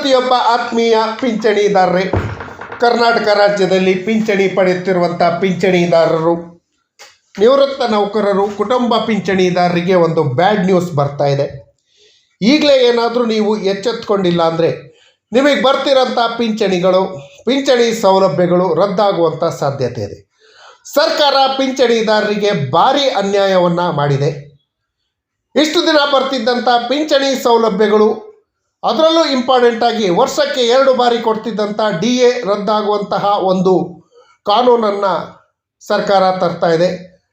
ಪ್ರತಿಯೊಬ್ಬ ಆತ್ಮೀಯ ಪಿಂಚಣಿದಾರರೇ, ಕರ್ನಾಟಕ ರಾಜ್ಯದಲ್ಲಿ ಪಿಂಚಣಿ ಪಡೆಯುತ್ತಿರುವಂಥ ಪಿಂಚಣಿದಾರರು, ನಿವೃತ್ತ ನೌಕರರು, ಕುಟುಂಬ ಪಿಂಚಣಿದಾರರಿಗೆ ಒಂದು ಬ್ಯಾಡ್ ನ್ಯೂಸ್ ಬರ್ತಾ ಇದೆ. ಈಗಲೇ ಏನಾದರೂ ನೀವು ಎಚ್ಚೆತ್ತುಕೊಂಡಿಲ್ಲ ಅಂದರೆ ನಿಮಗೆ ಬರ್ತಿರೋಂಥ ಪಿಂಚಣಿ ಸೌಲಭ್ಯಗಳು ರದ್ದಾಗುವಂಥ ಸಾಧ್ಯತೆ ಇದೆ. ಸರ್ಕಾರ ಪಿಂಚಣಿದಾರರಿಗೆ ಭಾರಿ ಅನ್ಯಾಯವನ್ನು ಮಾಡಿದೆ. ಇಷ್ಟು ದಿನ ಬರ್ತಿದ್ದಂಥ ಪಿಂಚಣಿ ಸೌಲಭ್ಯಗಳು, ಅದರಲ್ಲೂ ಇಂಪಾರ್ಟೆಂಟಾಗಿ ವರ್ಷಕ್ಕೆ 2 ಬಾರಿ ಕೊಡ್ತಿದ್ದಂಥ DA ರದ್ದಾಗುವಂತಹ ಒಂದು ಕಾನೂನನ್ನು ಸರ್ಕಾರ ತರ್ತಾ ಇದೆ.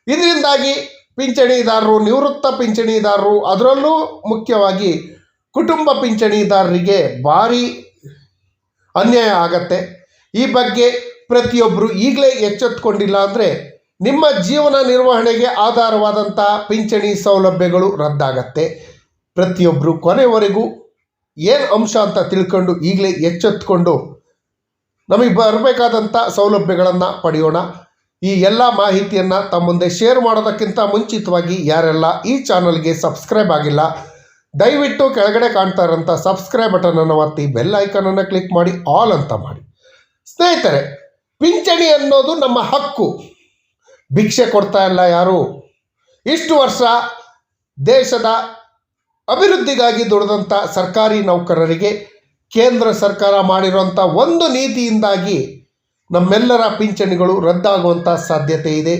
ಇದರಿಂದಾಗಿ ಪಿಂಚಣಿದಾರರು, ನಿವೃತ್ತ ಪಿಂಚಣಿದಾರರು, ಅದರಲ್ಲೂ ಮುಖ್ಯವಾಗಿ ಕುಟುಂಬ ಪಿಂಚಣಿದಾರರಿಗೆ ಭಾರಿ ಅನ್ಯಾಯ ಆಗತ್ತೆ. ಈ ಬಗ್ಗೆ ಪ್ರತಿಯೊಬ್ಬರು ಈಗಲೇ ಎಚ್ಚೆತ್ತುಕೊಂಡಿಲ್ಲ ಅಂದರೆ ನಿಮ್ಮ ಜೀವನ ನಿರ್ವಹಣೆಗೆ ಆಧಾರವಾದಂಥ ಪಿಂಚಣಿ ಸೌಲಭ್ಯಗಳು ರದ್ದಾಗತ್ತೆ. ಪ್ರತಿಯೊಬ್ಬರು ಕೊನೆವರೆಗೂ ಏನು ಅಂಶ ಅಂತ ತಿಳ್ಕೊಂಡು ಈಗಲೇ ಎಚ್ಚೆತ್ತುಕೊಂಡು ನಮಗೆ ಬರಬೇಕಾದಂಥ ಸೌಲಭ್ಯಗಳನ್ನು ಪಡೆಯೋಣ. ಈ ಎಲ್ಲ ಮಾಹಿತಿಯನ್ನು ತಮ್ಮ ಮುಂದೆ ಶೇರ್ ಮಾಡೋದಕ್ಕಿಂತ ಮುಂಚಿತವಾಗಿ ಯಾರೆಲ್ಲ ಈ ಚಾನಲ್ಗೆ ಸಬ್ಸ್ಕ್ರೈಬ್ ಆಗಿಲ್ಲ, ದಯವಿಟ್ಟು ಕೆಳಗಡೆ ಕಾಣ್ತಾ ಇರೋಂಥ ಸಬ್ಸ್ಕ್ರೈಬ್ ಬಟನನ್ನು ಒತ್ತಿ ಬೆಲ್ ಐಕನನ್ನು ಕ್ಲಿಕ್ ಮಾಡಿ ಆಲ್ ಅಂತ ಮಾಡಿ. ಸ್ನೇಹಿತರೆ, ಪಿಂಚಣಿ ಅನ್ನೋದು ನಮ್ಮ ಹಕ್ಕು. ಭಿಕ್ಷೆ ಕೊಡ್ತಾ ಇಲ್ಲ ಯಾರು. ಇಷ್ಟು ವರ್ಷ ದೇಶದ ಅಭಿವೃದ್ಧಿಗಾಗಿ ದುಡಿದಂಥ ಸರ್ಕಾರಿ ನೌಕರರಿಗೆ ಕೇಂದ್ರ ಸರ್ಕಾರ ಮಾಡಿರುವಂಥ ಒಂದು ನೀತಿಯಿಂದಾಗಿ ನಮ್ಮೆಲ್ಲರ ಪಿಂಚಣಿಗಳು ರದ್ದಾಗುವಂಥ ಸಾಧ್ಯತೆ ಇದೆ.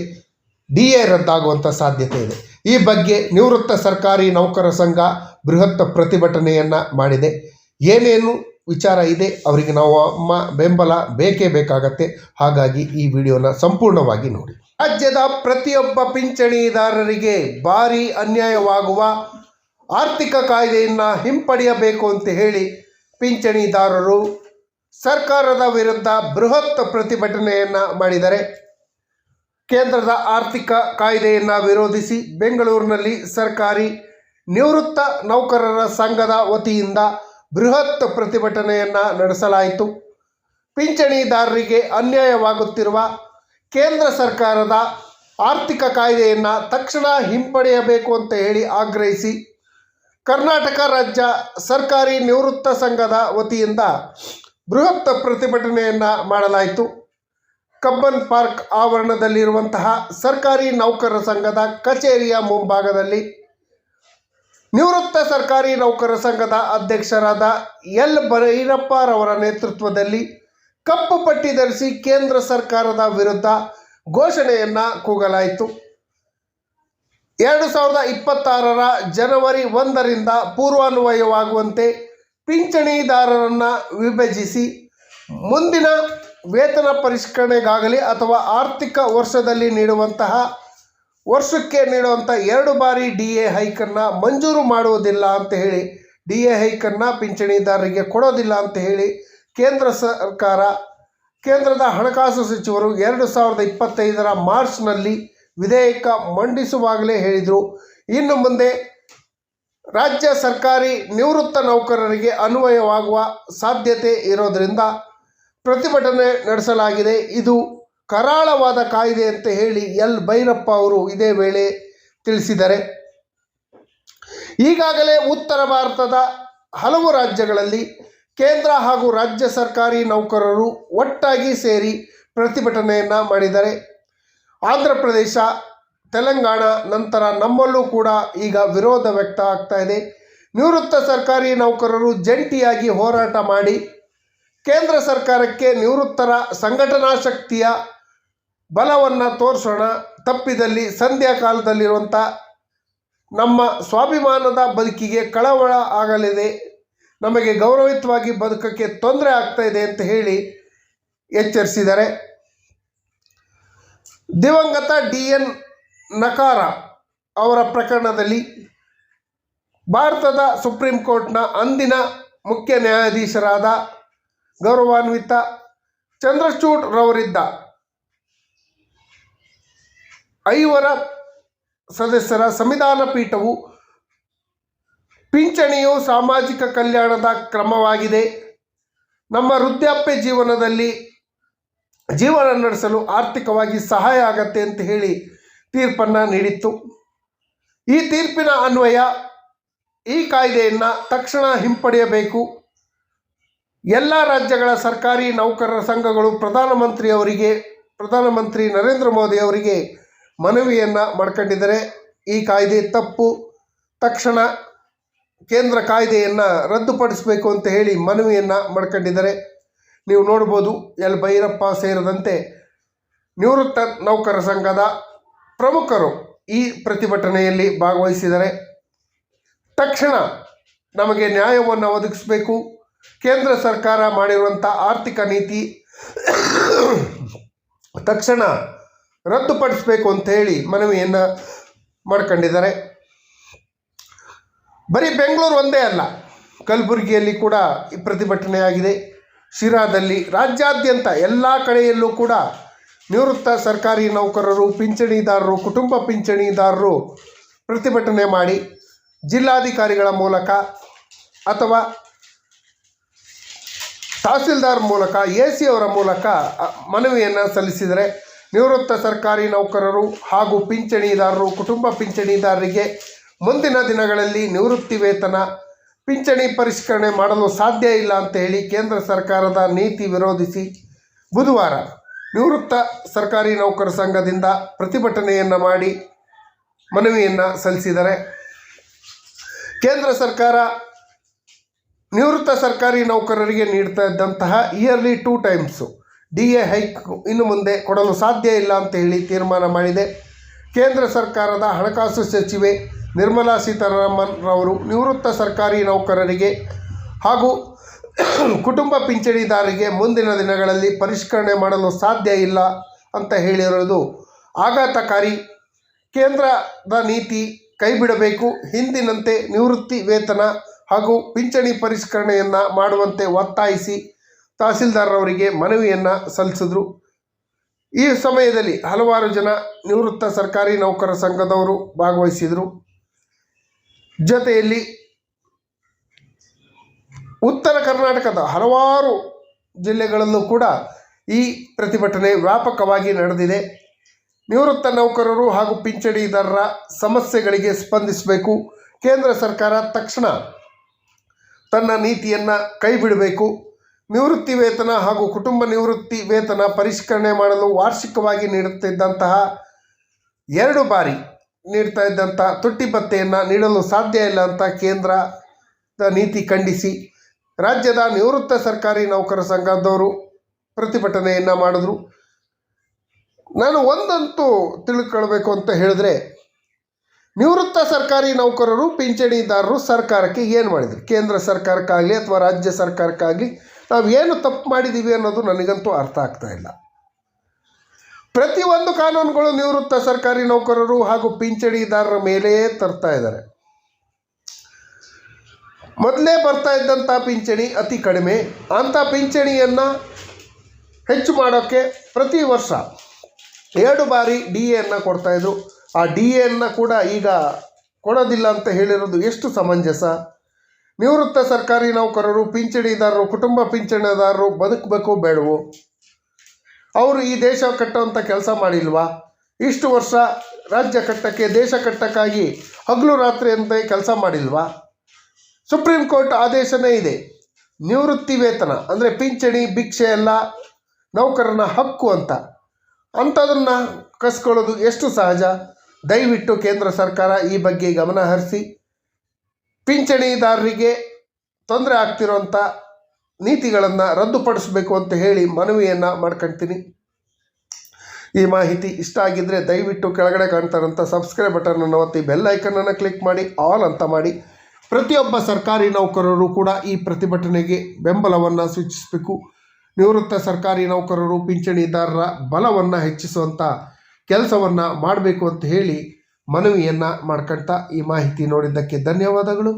DA ರದ್ದಾಗುವಂಥ ಸಾಧ್ಯತೆ ಇದೆ. ಈ ಬಗ್ಗೆ ನಿವೃತ್ತ ಸರ್ಕಾರಿ ನೌಕರ ಸಂಘ ಬೃಹತ್ ಪ್ರತಿಭಟನೆಯನ್ನು ಮಾಡಿದೆ. ಏನೇನು ವಿಚಾರ ಇದೆ ಅವರಿಗೆ ನಮ್ಮ ಬೆಂಬಲ ಬೇಕೇ ಬೇಕಾಗತ್ತೆ. ಹಾಗಾಗಿ ಈ ವಿಡಿಯೋನ ಸಂಪೂರ್ಣವಾಗಿ ನೋಡಿ. ರಾಜ್ಯದ ಪ್ರತಿಯೊಬ್ಬ ಪಿಂಚಣಿದಾರರಿಗೆ ಭಾರಿ ಅನ್ಯಾಯವಾಗುವ ಆರ್ಥಿಕ ಕಾಯ್ದೆಯನ್ನು ಹಿಂಪಡೆಯಬೇಕು ಅಂತ ಹೇಳಿ ಪಿಂಚಣಿದಾರರು ಸರ್ಕಾರದ ವಿರುದ್ಧ ಬೃಹತ್ ಪ್ರತಿಭಟನೆಯನ್ನು ಮಾಡಿದ್ದಾರೆ. ಕೇಂದ್ರದ ಆರ್ಥಿಕ ಕಾಯ್ದೆಯನ್ನು ವಿರೋಧಿಸಿ ಬೆಂಗಳೂರಿನಲ್ಲಿ ಸರ್ಕಾರಿ ನಿವೃತ್ತ ನೌಕರರ ಸಂಘದ ವತಿಯಿಂದ ಬೃಹತ್ ಪ್ರತಿಭಟನೆಯನ್ನು ನಡೆಸಲಾಯಿತು. ಪಿಂಚಣಿದಾರರಿಗೆ ಅನ್ಯಾಯವಾಗುತ್ತಿರುವ ಕೇಂದ್ರ ಸರ್ಕಾರದ ಆರ್ಥಿಕ ಕಾಯ್ದೆಯನ್ನು ತಕ್ಷಣ ಹಿಂಪಡೆಯಬೇಕು ಅಂತ ಹೇಳಿ ಆಗ್ರಹಿಸಿ ಕರ್ನಾಟಕ ರಾಜ್ಯ ಸರ್ಕಾರಿ ನಿವೃತ್ತ ಸಂಘದ ವತಿಯಿಂದ ಬೃಹತ್ ಪ್ರತಿಭಟನೆಯನ್ನು ಮಾಡಲಾಯಿತು. ಕಬ್ಬನ್ ಪಾರ್ಕ್ ಆವರಣದಲ್ಲಿರುವಂತಹ ಸರ್ಕಾರಿ ನೌಕರರ ಸಂಘದ ಕಚೇರಿಯ ಮುಂಭಾಗದಲ್ಲಿ ನಿವೃತ್ತ ಸರ್ಕಾರಿ ನೌಕರರ ಸಂಘದ ಅಧ್ಯಕ್ಷರಾದ ಎಲ್ ಭೈರಪ್ಪರವರ ನೇತೃತ್ವದಲ್ಲಿ ಕಪ್ಪು ಪಟ್ಟಿ ಧರಿಸಿ ಕೇಂದ್ರ ಸರ್ಕಾರದ ವಿರುದ್ಧ ಘೋಷಣೆಯನ್ನು ಕೂಗಲಾಯಿತು. 2026 ಜನವರಿ 1ರಿಂದ ಪೂರ್ವಾನ್ವಯವಾಗುವಂತೆ ಪಿಂಚಣಿದಾರರನ್ನು ವಿಭಜಿಸಿ ಮುಂದಿನ ವೇತನ ಪರಿಷ್ಕರಣೆಗಾಗಲಿ ಅಥವಾ ಆರ್ಥಿಕ ವರ್ಷದಲ್ಲಿ ವರ್ಷಕ್ಕೆ ನೀಡುವಂಥ 2 ಬಾರಿ DA ಹೈಕನ್ನು ಮಂಜೂರು ಮಾಡುವುದಿಲ್ಲ ಅಂತ ಹೇಳಿ, DA ಹೈಕನ್ನು ಪಿಂಚಣಿದಾರರಿಗೆ ಕೊಡೋದಿಲ್ಲ ಅಂತ ಹೇಳಿ ಕೇಂದ್ರದ ಹಣಕಾಸು ಸಚಿವರು 2025 ಮಾರ್ಚ್ನಲ್ಲಿ ವಿಧೇಯಕ ಮಂಡಿಸುವಾಗಲೇ ಹೇಳಿದರು. ಇನ್ನು ಮುಂದೆ ರಾಜ್ಯ ಸರ್ಕಾರಿ ನಿವೃತ್ತ ನೌಕರರಿಗೆ ಅನ್ವಯವಾಗುವ ಸಾಧ್ಯತೆ ಇರೋದರಿಂದ ಪ್ರತಿಭಟನೆ ನಡೆಸಲಾಗಿದೆ. ಇದು ಕರಾಳವಾದ ಕಾಯ್ದೆ ಅಂತ ಹೇಳಿ ಎಲ್ ಭೈರಪ್ಪ ಅವರು ಇದೇ ವೇಳೆ ತಿಳಿಸಿದ್ದಾರೆ. ಈಗಾಗಲೇ ಉತ್ತರ ಭಾರತದ ಹಲವು ರಾಜ್ಯಗಳಲ್ಲಿ ಕೇಂದ್ರ ಹಾಗೂ ರಾಜ್ಯ ಸರ್ಕಾರಿ ನೌಕರರು ಒಟ್ಟಾಗಿ ಸೇರಿ ಪ್ರತಿಭಟನೆಯನ್ನು ಮಾಡಿದ್ದಾರೆ. ಆಂಧ್ರ ಪ್ರದೇಶ, ತೆಲಂಗಾಣ ನಂತರ ನಮ್ಮಲ್ಲೂ ಕೂಡ ಈಗ ವಿರೋಧ ವ್ಯಕ್ತ ಆಗ್ತಾ ಇದೆ. ನಿವೃತ್ತ ಸರ್ಕಾರಿ ನೌಕರರು ಜಂಟಿಯಾಗಿ ಹೋರಾಟ ಮಾಡಿ ಕೇಂದ್ರ ಸರ್ಕಾರಕ್ಕೆ ನಿವೃತ್ತರ ಸಂಘಟನಾ ಶಕ್ತಿಯ ಬಲವನ್ನು ತೋರಿಸೋಣ, ತಪ್ಪಿದಲ್ಲಿ ಸಂಧ್ಯಾ ಕಾಲದಲ್ಲಿರುವಂಥ ನಮ್ಮ ಸ್ವಾಭಿಮಾನದ ಬದುಕಿಗೆ ಕಳವಳ ಆಗಲಿದೆ, ನಮಗೆ ಗೌರವಯುತವಾಗಿ ಬದುಕಕ್ಕೆ ತೊಂದರೆ ಆಗ್ತಾ ಇದೆ ಅಂತ ಹೇಳಿ ಎಚ್ಚರಿಸಿದ್ದಾರೆ. ದಿವಂಗತ DN ನಕಾರ ಅವರ ಪ್ರಕರಣದಲ್ಲಿ ಭಾರತದ ಸುಪ್ರೀಂ ಕೋರ್ಟ್ನ ಅಂದಿನ ಮುಖ್ಯ ನ್ಯಾಯಾಧೀಶರಾದ ಗೌರವಾನ್ವಿತ ಚಂದ್ರಚೂಡ್ ರವರಿದ್ದ 5 ಸದಸ್ಯರ ಸಂವಿಧಾನ ಪೀಠವು ಪಿಂಚಣಿಯು ಸಾಮಾಜಿಕ ಕಲ್ಯಾಣದ ಕ್ರಮವಾಗಿದೆ, ನಮ್ಮ ವೃದ್ಧಾಪ್ಯ ಜೀವನ ನಡೆಸಲು ಆರ್ಥಿಕವಾಗಿ ಸಹಾಯ ಆಗತ್ತೆ ಅಂತ ಹೇಳಿ ತೀರ್ಪನ್ನು ನೀಡಿತ್ತು. ಈ ತೀರ್ಪಿನ ಅನ್ವಯ ಈ ಕಾಯ್ದೆಯನ್ನು ತಕ್ಷಣ ಹಿಂಪಡೆಯಬೇಕು. ಎಲ್ಲ ರಾಜ್ಯಗಳ ಸರ್ಕಾರಿ ನೌಕರರ ಸಂಘಗಳು ಪ್ರಧಾನಮಂತ್ರಿ ನರೇಂದ್ರ ಮೋದಿ ಅವರಿಗೆ ಮನವಿಯನ್ನು ಮಾಡ್ಕೊಂಡಿದ್ದಾರೆ. ಈ ಕಾಯ್ದೆ ತಪ್ಪು, ತಕ್ಷಣ ಕೇಂದ್ರ ಕಾಯ್ದೆಯನ್ನು ರದ್ದುಪಡಿಸಬೇಕು ಅಂತ ಹೇಳಿ ಮನವಿಯನ್ನು ಮಾಡ್ಕೊಂಡಿದ್ದಾರೆ. ನೀವು ನೋಡ್ಬೋದು, ಎಲ್ ಭೈರಪ್ಪ ಸೇರಿದಂತೆ ನಿವೃತ್ತ ನೌಕರ ಸಂಘದ ಪ್ರಮುಖರು ಈ ಪ್ರತಿಭಟನೆಯಲ್ಲಿ ಭಾಗವಹಿಸಿದ್ದಾರೆ. ತಕ್ಷಣ ನಮಗೆ ನ್ಯಾಯವನ್ನು ಒದಗಿಸಬೇಕು, ಕೇಂದ್ರ ಸರ್ಕಾರ ಮಾಡಿರುವಂಥ ಆರ್ಥಿಕ ನೀತಿ ತಕ್ಷಣ ರದ್ದುಪಡಿಸಬೇಕು ಅಂತ ಹೇಳಿ ಮನವಿಯನ್ನು ಮಾಡ್ಕೊಂಡಿದ್ದಾರೆ. ಬರೀ ಬೆಂಗಳೂರು ಒಂದೇ ಅಲ್ಲ, ಕಲಬುರಗಿಯಲ್ಲಿ ಕೂಡ ಈ ಪ್ರತಿಭಟನೆ ಆಗಿದೆ. ಶಿರಾದಲ್ಲಿ, ರಾಜ್ಯಾದ್ಯಂತ ಎಲ್ಲ ಕಡೆಯಲ್ಲೂ ಕೂಡ ನಿವೃತ್ತ ಸರ್ಕಾರಿ ನೌಕರರು, ಪಿಂಚಣಿದಾರರು, ಕುಟುಂಬ ಪಿಂಚಣಿದಾರರು ಪ್ರತಿಭಟನೆ ಮಾಡಿ ಜಿಲ್ಲಾಧಿಕಾರಿಗಳ ಮೂಲಕ ಅಥವಾ ತಹಸೀಲ್ದಾರ್ ಮೂಲಕ, AC ಅವರ ಮೂಲಕ ಮನವಿಯನ್ನು ಸಲ್ಲಿಸಿದರೆ ನಿವೃತ್ತ ಸರ್ಕಾರಿ ನೌಕರರು ಹಾಗೂ ಪಿಂಚಣಿದಾರರು, ಕುಟುಂಬ ಪಿಂಚಣಿದಾರರಿಗೆ ಮುಂದಿನ ದಿನಗಳಲ್ಲಿ ನಿವೃತ್ತಿ ವೇತನ, ಪಿಂಚಣಿ ಪರಿಷ್ಕರಣೆ ಮಾಡಲು ಸಾಧ್ಯ ಇಲ್ಲ ಅಂತ ಹೇಳಿ ಕೇಂದ್ರ ಸರ್ಕಾರದ ನೀತಿ ವಿರೋಧಿಸಿ ಬುಧವಾರ ನಿವೃತ್ತ ಸರ್ಕಾರಿ ನೌಕರ ಸಂಘದಿಂದ ಪ್ರತಿಭಟನೆಯನ್ನು ಮಾಡಿ ಮನವಿಯನ್ನು ಸಲ್ಲಿಸಿದ್ದಾರೆ. ಕೇಂದ್ರ ಸರ್ಕಾರ ನಿವೃತ್ತ ಸರ್ಕಾರಿ ನೌಕರರಿಗೆ ನೀಡ್ತಾ ಇದ್ದಂತಹ ಇಯರ್ಲಿ 2 times DA ಹೈಕ್ ಇನ್ನು ಮುಂದೆ ಕೊಡಲು ಸಾಧ್ಯ ಇಲ್ಲ ಅಂತ ಹೇಳಿ ತೀರ್ಮಾನ ಮಾಡಿದೆ. ಕೇಂದ್ರ ಸರ್ಕಾರದ ಹಣಕಾಸು ಸಚಿವೆ ನಿರ್ಮಲಾ ಸೀತಾರಾಮನ್ ರವರು ನಿವೃತ್ತ ಸರ್ಕಾರಿ ನೌಕರರಿಗೆ ಹಾಗೂ ಕುಟುಂಬ ಪಿಂಚಣಿದಾರರಿಗೆ ಮುಂದಿನ ದಿನಗಳಲ್ಲಿ ಪರಿಷ್ಕರಣೆ ಮಾಡಲು ಸಾಧ್ಯ ಇಲ್ಲ ಅಂತ ಹೇಳಿರೋದು ಆಘಾತಕಾರಿ. ಕೇಂದ್ರದ ನೀತಿ ಕೈಬಿಡಬೇಕು, ಹಿಂದಿನಂತೆ ನಿವೃತ್ತಿ ವೇತನ ಹಾಗೂ ಪಿಂಚಣಿ ಪರಿಷ್ಕರಣೆಯನ್ನು ಮಾಡುವಂತೆ ಒತ್ತಾಯಿಸಿ ತಹಸೀಲ್ದಾರ್ರವರಿಗೆ ಮನವಿಯನ್ನು ಸಲ್ಲಿಸಿದ್ರು. ಈ ಸಮಯದಲ್ಲಿ ಹಲವಾರು ಜನ ನಿವೃತ್ತ ಸರ್ಕಾರಿ ನೌಕರ ಸಂಘದವರು ಭಾಗವಹಿಸಿದರು. ಜೊತೆಯಲ್ಲಿ ಉತ್ತರ ಕರ್ನಾಟಕದ ಹಲವಾರು ಜಿಲ್ಲೆಗಳಲ್ಲೂ ಕೂಡ ಈ ಪ್ರತಿಭಟನೆ ವ್ಯಾಪಕವಾಗಿ ನಡೆದಿದೆ. ನಿವೃತ್ತ ನೌಕರರು ಹಾಗೂ ಪಿಂಚಣಿದಾರರ ಸಮಸ್ಯೆಗಳಿಗೆ ಸ್ಪಂದಿಸಬೇಕು, ಕೇಂದ್ರ ಸರ್ಕಾರ ತಕ್ಷಣ ತನ್ನ ನೀತಿಯನ್ನು ಕೈಬಿಡಬೇಕು, ನಿವೃತ್ತಿ ವೇತನ ಹಾಗೂ ಕುಟುಂಬ ನಿವೃತ್ತಿ ವೇತನ ಪರಿಷ್ಕರಣೆ ಮಾಡಲು ವಾರ್ಷಿಕವಾಗಿ ನೀಡುತ್ತಿದ್ದಂತಹ 2 ಬಾರಿ ನೀಡ್ತಾ ಇದ್ದಂಥ ತುಟ್ಟಿ ಭತ್ಯೆಯನ್ನು ನೀಡಲು ಸಾಧ್ಯ ಇಲ್ಲ ಅಂತ ಕೇಂದ್ರದ ನೀತಿ ಖಂಡಿಸಿ ರಾಜ್ಯದ ನಿವೃತ್ತ ಸರ್ಕಾರಿ ನೌಕರ ಸಂಘದವರು ಪ್ರತಿಭಟನೆಯನ್ನು ಮಾಡಿದ್ರು. ನಾನು ಒಂದಂತೂ ತಿಳ್ಕೊಳ್ಬೇಕು ಅಂತ ಹೇಳಿದ್ರೆ, ನಿವೃತ್ತ ಸರ್ಕಾರಿ ನೌಕರರು, ಪಿಂಚಣಿದಾರರು ಸರ್ಕಾರಕ್ಕೆ ಏನು ಮಾಡಿದ್ರು, ಕೇಂದ್ರ ಸರ್ಕಾರಕ್ಕಾಗಲಿ ಅಥವಾ ರಾಜ್ಯ ಸರ್ಕಾರಕ್ಕಾಗಲಿ ನಾವು ಏನು ತಪ್ಪು ಮಾಡಿದ್ದೀವಿ ಅನ್ನೋದು ನನಗಂತೂ ಅರ್ಥ ಆಗ್ತಾ ಇಲ್ಲ. ಪ್ರತಿಯೊಂದು ಕಾನೂನುಗಳು ನಿವೃತ್ತ ಸರ್ಕಾರಿ ನೌಕರರು ಹಾಗೂ ಪಿಂಚಣಿದಾರರ ಮೇಲೆ ತರ್ತಾ ಇದ್ದಾರೆ. ಮೊದಲೇ ಬರ್ತಾ ಇದ್ದಂಥ ಪಿಂಚಣಿ ಅತಿ ಕಡಿಮೆ, ಅಂಥ ಪಿಂಚಣಿಯನ್ನು ಹೆಚ್ಚು ಮಾಡೋಕ್ಕೆ ಪ್ರತಿ ವರ್ಷ 2 ಬಾರಿ DAಯನ್ನು ಕೊಡ್ತಾಯಿದ್ರು. ಆ DAಯನ್ನು ಕೂಡ ಈಗ ಕೊಡೋದಿಲ್ಲ ಅಂತ ಹೇಳಿರೋದು ಎಷ್ಟು ಸಮಂಜಸ? ನಿವೃತ್ತ ಸರ್ಕಾರಿ ನೌಕರರು, ಪಿಂಚಣಿದಾರರು, ಕುಟುಂಬ ಪಿಂಚಣಿದಾರರು ಬದುಕಬೇಕು ಬೇಡವೋ? ಅವರು ಈ ದೇಶ ಕಟ್ಟುವಂಥ ಕೆಲಸ ಮಾಡಿಲ್ವಾ? ಇಷ್ಟು ವರ್ಷ ರಾಜ್ಯ ಕಟ್ಟಕ್ಕೆ, ದೇಶ ಕಟ್ಟಕ್ಕಾಗಿ ಹಗಲು ರಾತ್ರಿ ಅಂತ ಕೆಲಸ ಮಾಡಿಲ್ವಾ? ಸುಪ್ರೀಂ ಕೋರ್ಟ್ ಆದೇಶನೇ ಇದೆ, ನಿವೃತ್ತಿ ವೇತನ ಅಂದರೆ ಪಿಂಚಣಿ, ಭಿಕ್ಷೆ ಎಲ್ಲ ನೌಕರನ ಹಕ್ಕು ಅಂತ. ಅಂಥದನ್ನು ಕಸ್ಕೊಳ್ಳೋದು ಎಷ್ಟು ಸಹಜ? ದಯವಿಟ್ಟು ಕೇಂದ್ರ ಸರ್ಕಾರ ಈ ಬಗ್ಗೆ ಗಮನ ಹರಿಸಿ ಪಿಂಚಣಿದಾರರಿಗೆ ತೊಂದರೆ ಆಗ್ತಿರೋಂಥ ನೀತಿಗಳನ್ನು ರದ್ದುಪಡಿಸಬೇಕು ಅಂತ ಹೇಳಿ ಮನವಿಯನ್ನು ಮಾಡ್ಕೊಳ್ತೀನಿ. ಈ ಮಾಹಿತಿ ಇಷ್ಟ ಆಗಿದ್ದರೆ ದಯವಿಟ್ಟು ಕೆಳಗಡೆ ಕಾಣ್ತಾರಂಥ ಸಬ್ಸ್ಕ್ರೈಬ್ ಬಟನನ್ನು ಒತ್ತಿ, ಬೆಲ್ ಐಕನನ್ನು ಕ್ಲಿಕ್ ಮಾಡಿ, ಆಲ್ ಅಂತ ಮಾಡಿ. ಪ್ರತಿಯೊಬ್ಬ ಸರ್ಕಾರಿ ನೌಕರರು ಕೂಡ ಈ ಪ್ರತಿಭಟನೆಗೆ ಬೆಂಬಲವನ್ನು ಸೂಚಿಸಬೇಕು. ನಿವೃತ್ತ ಸರ್ಕಾರಿ ನೌಕರರು, ಪಿಂಚಣಿದಾರರ ಬಲವನ್ನು ಹೆಚ್ಚಿಸುವಂಥ ಕೆಲಸವನ್ನು ಮಾಡಬೇಕು ಅಂತ ಹೇಳಿ ಮನವಿಯನ್ನು ಮಾಡ್ಕೊಳ್ತಾ ಈ ಮಾಹಿತಿ ನೋಡಿದ್ದಕ್ಕೆ ಧನ್ಯವಾದಗಳು.